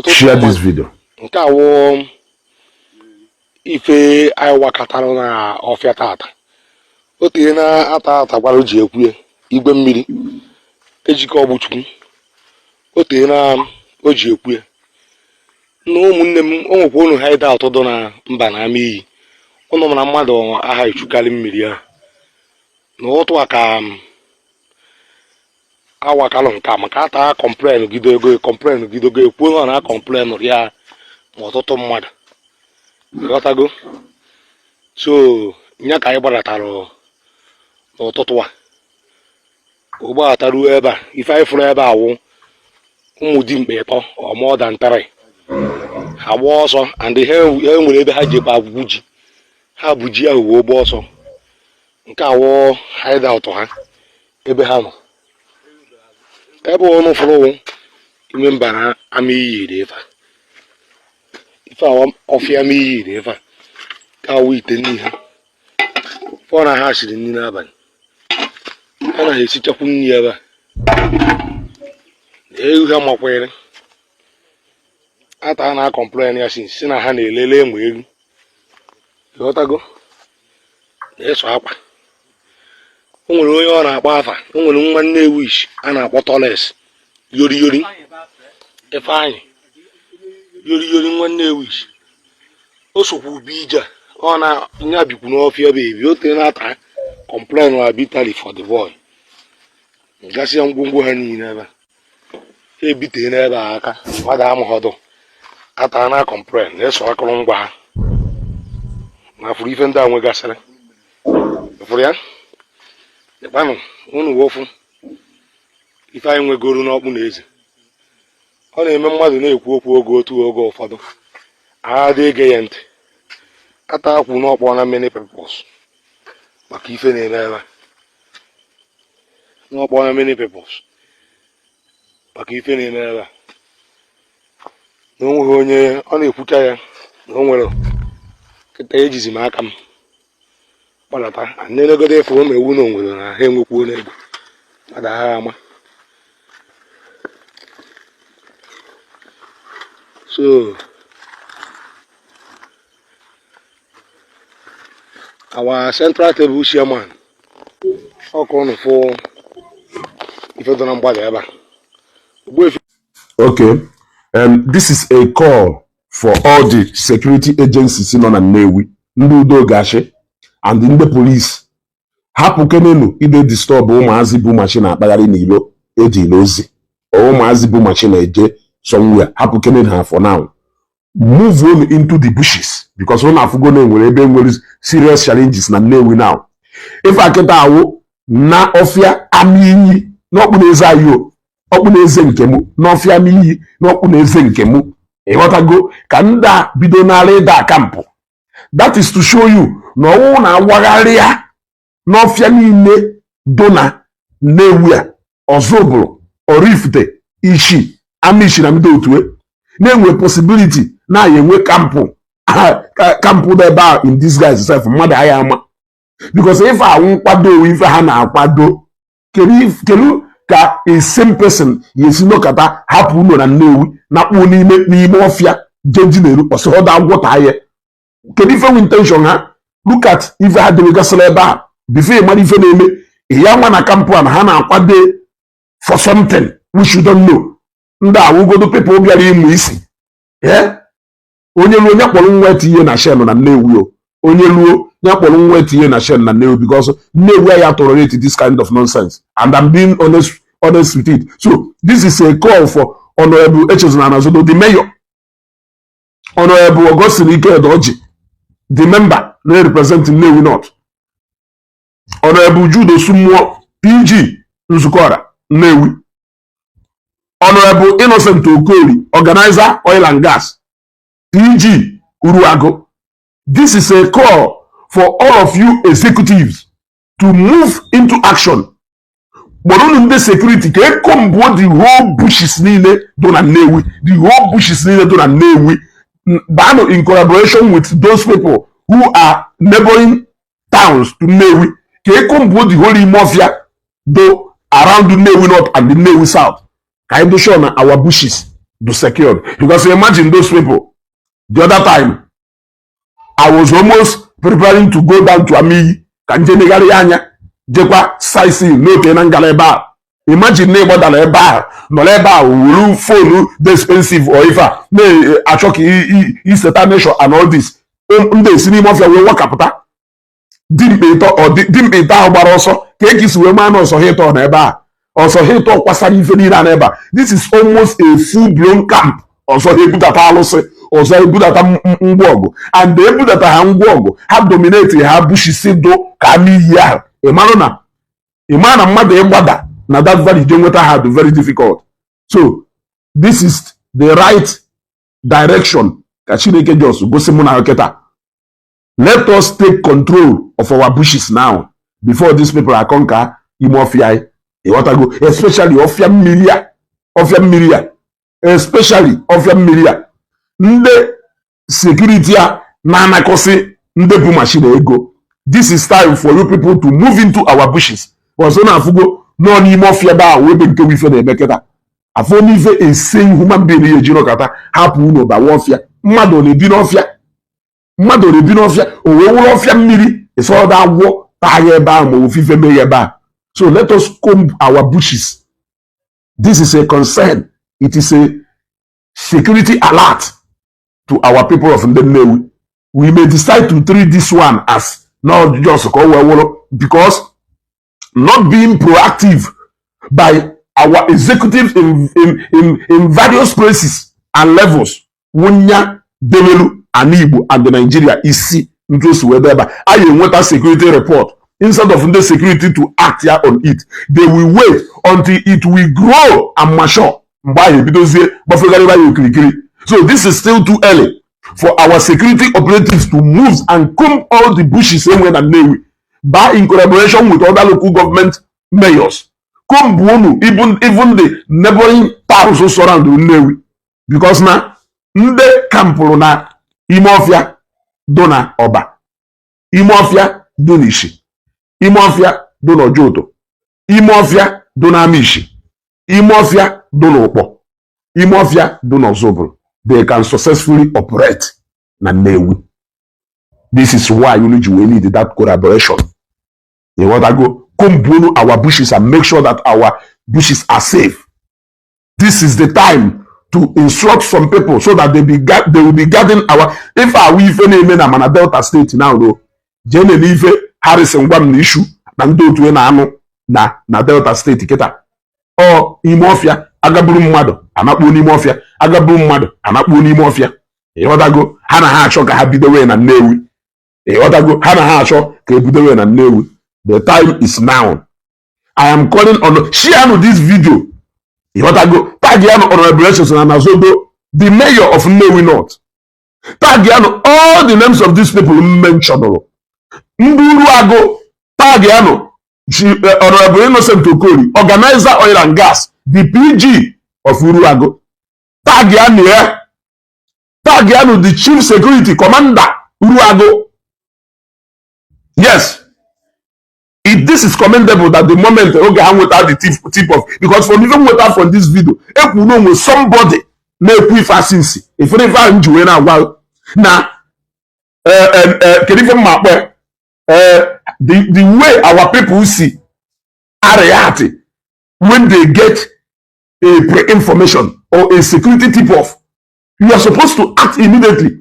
Share this video. Nke awo ife anyị wakatara na ọfịa tata. Otu na ata gwara ji ekwu igwe mmiri ejikọ ọgbuchukwu. Otu na o ji ekwu na ụmụnne m o nwekwa unu hideout do na mba na ama iyi. Ụnụ mana mmadụ aha ichukarị mmiri ya. Na otu aka awakalụ nke maka ata complain gidogo ekwu na complain ya ma ọtụtụ mmadụ. Ghọtago? So nya ka anyị gbadatara n'ụtụtụ a. Ụgbọataruo ebe a ife anyị fụrụ ebe awụ ụmụ dimkpa ịtọ or more than 3 ha gba ọsọ and ha nwere ebe ha jekwa abụbu ji ha bụ ji ahụ wee gba ọsọ. Nke awụ hideout ha ebe ha nọ ebe ọnụ fụrụ ime mba na ama iyi dị ife awa ọfịa ama iyi dị ife ka awụ ite n'ihe fọ na ha siri nri n'abalị ha na esichakwu nri ebe a ewu ha makwere ata na complain ya si na ha na-elele enwe elu. Ghọtago? Na-eso akwa o nwere onye ọ na-akpọ afa o nwere nwa Nnewi a na-akpọ Toles yori Ifeanyị yori nwa Nnewi o sokwu ubi ije ọ na nya bikwu n'ọfịa ebe ebi o tere na-ata complain wa bitterly for the boy. Gasịa ngwongwo ha niile ebe ebite n'ebe aka mmadụ amụghọdụ ata na complain na-eso akụrụngwa ha na furu ife ndị a nwegasịrị furu ya ịkpanụ unu wofu ife anyị nwegoro n'ọkpụ na eze ọ na-eme mmadụ na-ekwu okwu oge ụfọdụ adị ege ya ntị ata akwụ n'ọkpọ na many peoples maka ife na-eme ebe n'ọkpọ na many peoples maka ife na-eme ebe na o nweghị onye ọ na-ekwucha ya na o nwere kịta ejizi m aka m kpalata na-elegodo efe o mewu na onwere na ha enwekwuo n'ego mmadụ agha ama. So our central table chairman ọkụ for ife dọ na mgbada ebe a. Okay, this is a call for all the security agencies in Nnewi, ndị udo gashi, and the police. Hapụ kenenu ide disturb ụmụazị bụ machine akpagharị n'ilo eji ilozi ụmụazị bụ machine eje somewhere. Hapụ kenenu ha for now. Move on into the bushes because one afugo na nwere ebe nwere serious challenges na Nnewi now. If akịta awụ na ọfịa amịyi n'ọkpụ na-eze ayo ọkpụ na-eze nke mụ n'ọfịa amịyi n'ọkpụ na-eze nke mụ. Ịghọtago ka ndị a bido n'ala ịda akampụ. That is to show you na ọwụ na-awagharị ya n'ọfịa niile do na Nnewi a Ọzọbụrụ Oraifite Ishi Amishi na mbido otue na-enwe possibility na ya enwe kampụ ebe a in this guys self mmadụ agha ama because ife awụ nkwado ife ha na-akwado kelu ka a same person yesi nọkata hapụ ụlọ na Nnewi na-akpụ n'ime ọfịa jeji na-eru ọsọdụ agwọta ya. Kedu ife nwe intention ha? Look at ife ha dewegasịrị ebe a before mmadụ ife na-eme ya nwa na kampụ a na ha na-akwado for something we shouldn't know. Ndị awụgodo people bịara ịmụ isi onye luo nya kpọrọ nwa etinye na shell na Nnewi o onye luo nya kpọrọ nwa etinye na shell na Nnewi because Nnewi ya tolerate this kind of nonsense and I'm being honest with it. So this is a call for Honorable Echezona the mayor, Honorable Augustine Ike, the member representing Nnewi North, Honorable Judo Sumuo PG Nzukora Nnewi, Honorable Innocent Okori, organizer oil and gas PG Uruago. This is a call for all of you executives to move into action. But on the security, can come the whole bushes needed do na Nnewi, the whole bushes needed do na Nnewi, in collaboration with those people who are neighboring towns to Nnewi. Can come the whole mafia do around the Nnewi North and the Nnewi South. Can do show na our bushes. secured. Because imagine those people. The other time, I was almost preparing to go down to Ami. Jekwa sightseeing n'oke na ngala ebe a. Imagine na ịgbadala ebe a nọrọ ebe a wuru phone dị expensive or ife a na-achọ ka iseta nation and all this. Ndị esi n'ime ọfịa wee wakapụta dimkpa ịtọ ahụ gbara ọsọ ka ekisi wee maa na ọsọ ha ịtọ na ebe a. Ọsọ ha ịtọ kwasara ife niile a n'ebe a. This is almost a full blown camp. Ọsọ ha ebudata alụsị, ọsọ ebudata ngwa ọgụ, and ebudata ha ngwa ọgụ ha dominate ha bushisi do ka ama iyi ahụ. Ịma na mmadụ ịgbada na that very ije nweta ha dị very difficult. So this is the right direction ka Chineke just gosi mụ na kịta. Let us take control of our bushes now before these people are conquer ime ọfịa ịghọtago, especially ọfịa mmiri a, especially ọfịa mmiri a. Ndị security a na-anakọsị ndị bụ machine ego. This is time for you people to move into our bushes. Also na afugo no n'ime ọfịa ba webe nke wife na-eme kịta. Afọ n'ife a sane human being ya ejiro kata hapụ unu ba ọfịa. Mmadụ na-ebi n'ọfịa o wee wụrụ ọfịa mmiri ịsọda agwọ taa ebe a ma ofufe mee ebe a. So let us comb our bushes. This is a concern. It is a security alert to our people of Nnewi. We may decide to treat this one as not just because not being proactive by our executives in various places and levels. Wunya, Develu, and Igbo, and the Nigeria is see interest whether I want a security report. Instead of the security to act here on it, they will wait until it will grow and mature. So this is still too early for our security operatives to move and comb all the bushes somewhere in Nnewi, by in collaboration with other local government mayors. Comb even the neighboring towns who surround Nnewi. Because now, Nde Kampuru na Imofia Dona Oba. Imofia Donishi. Imofia Dono Joto. Imofia Dona Mishi. Imofia Dono Opo. Imofia Dono Zobro. They can successfully operate na Nnewi. This is why you need that collaboration. You want to go comb our bushes and make sure that our bushes are safe. This is the time to instruct some people so that they will be guarding our. If we even in a Delta State now, though, Jenny Harrison one issue and do to na Delta State keta or Imofia agaburu mmadu anakpu n'Imofia agaburu mmadu anakpu n'Imofia. Ịghọtago ha na ha achọ ka ha bidowe na Nnewi. Ịghọtago ha na ha achọ ka ebidowe na Nnewi. The time is now. I am calling on share this video. Ịghọtago tag ya no Relations na Nazodo, the mayor of Nnewi North. Tag ya no all the names of these people mentioned. Nduru ago tag ya no Honorable Innocent Okori, organizer oil and gas, the PG of Uruago. Tag ya no the chief security commander Uruago. Yes, if this is commendable that the moment okay I'm without the tip of, because from even without from this video if we know with somebody na equifacincy if we never enjoy na well na can even map the way our people see are reacting when they get a pre-information or a security tip-off. You are supposed to act immediately.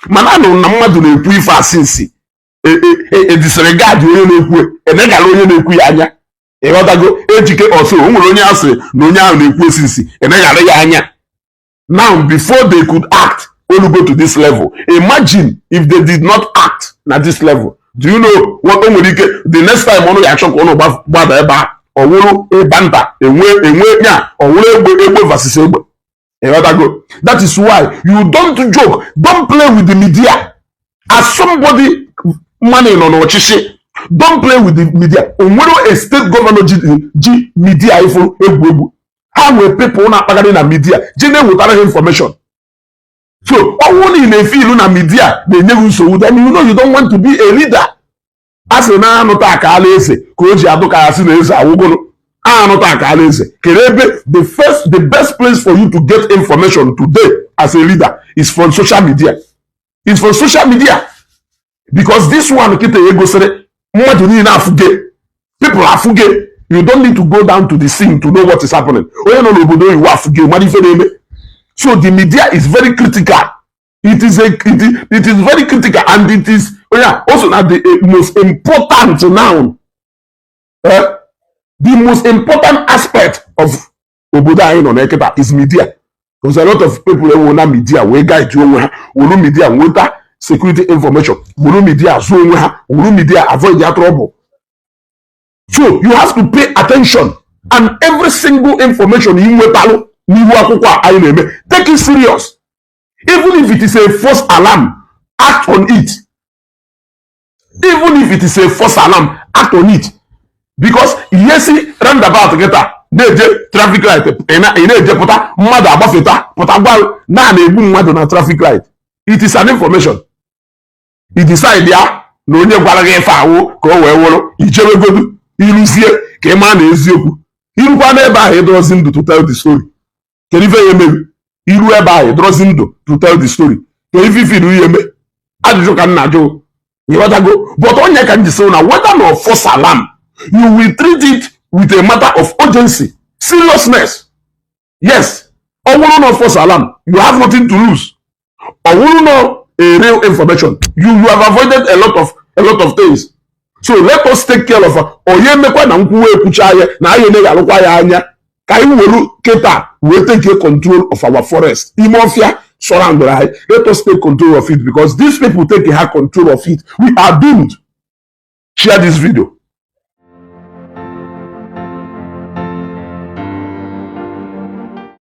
Manano na mmadụ na-ekwu ife asinsi disregard onye na-ekwu enegala onye na-ekwu ya anya. Ịghọtago ejike ọsọ o nwere onye asị na onye ahụ na-ekwu esinsi enegala ya anya. Now before they could act only go to this level. Imagine if they did not act at this level. Do you know what the next time ono ya chọkọ ono gbada ebe a ọwụrụ ịbanta enwe ya ọwụrụ egbe versus egbe. That is why you don't joke, don't play with the media. As somebody money no ọchịchị, don't play with the media. Onwere a state governor ji media ifo egwu. How will people na-akpagharị na media jene without information? So only in a field na media na-enye nsogbu, then you know you don't want to be a leader. Asị na anụta aka ala ese ka o ji adụ ka asị na eze awụgụrụ. The best place for you to get information today as a leader is from social media. It's from social media. Because this one, people are fuge. You don't need to go down to the scene to know what is happening. So the media is very critical. It is very critical, and it is also not the most important now. The most important aspect of Oboda in Oneketa is media. Because a lot of people who want media, we guide you, we media, we security information, we media, so we media avoid their trouble. So you have to pay attention, and every single information you take it serious. Even if it is a false alarm, act on it. Even if it is a false alarm, act on it. Because yes, roundabout geta, they traffic light, traffic light. It is an information. It decide there, no one doesn't do to tell the story. Can you hear me? To tell the story. Can you feel me? But on you can say now, whether or false alarm, you will treat it with a matter of urgency, seriousness. Yes. Or no false alarm, you have nothing to lose. Or no a real information, you have avoided a lot of things. So let us take care of we take control of our forest. Surround, right? Let us take control of it, because these people take control of it. We are doomed. Share this video.